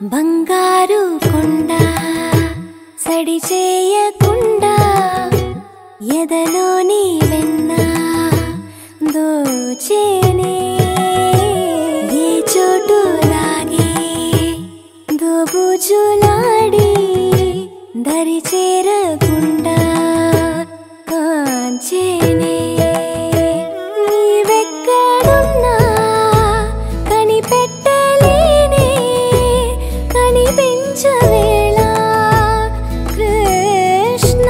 బంగారు కొండ సడి చేయకుండా ఎదలోని వెన్న దోచేనే ఏ చోటు లాగే దోబుజులాడి దరి చేరకుండా కాంచేనే నీవెక్కడున్నా కనిపెట్టలేనే కనిపించవేళ కృష్ణ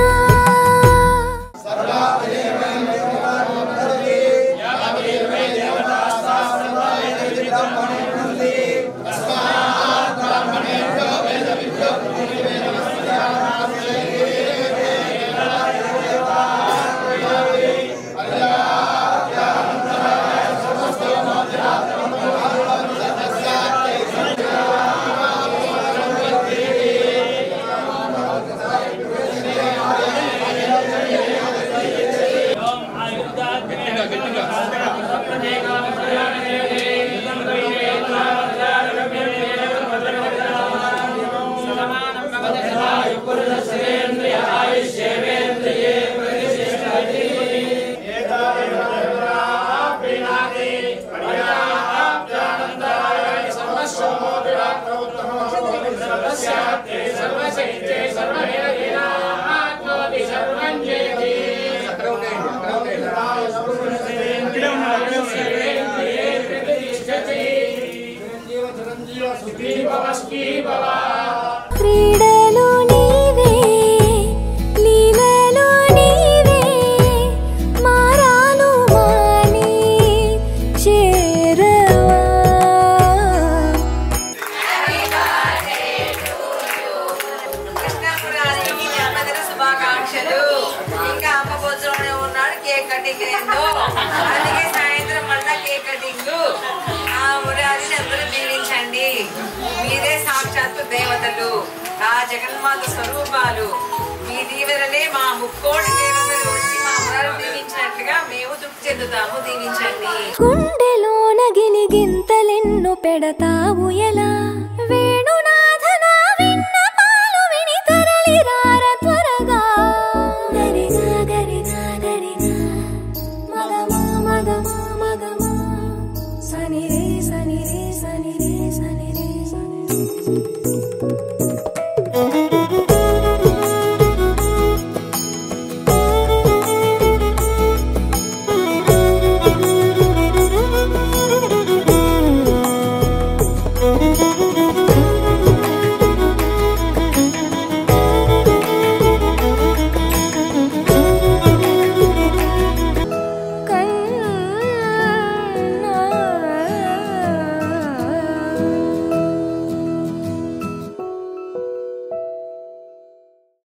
క్రీడలు నీవే లీలలు నీవే మారాను మాని చేరవా కృష్ణపురానికి జన్మదిన శుభాకాంక్షలు. ఇంకా అమ్మ భోజనంలో ఉన్నాడు కేక్ కటింగ్ అందుకే సాయంత్రం మళ్ళా కేక్ కటింగ్. ఆ ఉగాదిని అందరూ దీవించండి. మీరే సాక్షాత్తు దేవతలు, ఆ జగన్మాత స్వరూపాలు. మీ దీవెనలే మా ముక్కోటి దేవతలు వచ్చి మా మురాలు దీవించినట్లుగా మేము తృప్తి చెందుతాము. దీవించండి. గుండెలోన గిలిగింతలెన్ను పెడతావు ఎలా వేణునాథన విన్నపాలు విని తరలిరార త్వరగా గరిగా గరిగా గరిగా మగమా మగమా మగమా సని రే సని రే సని రే సని రే సని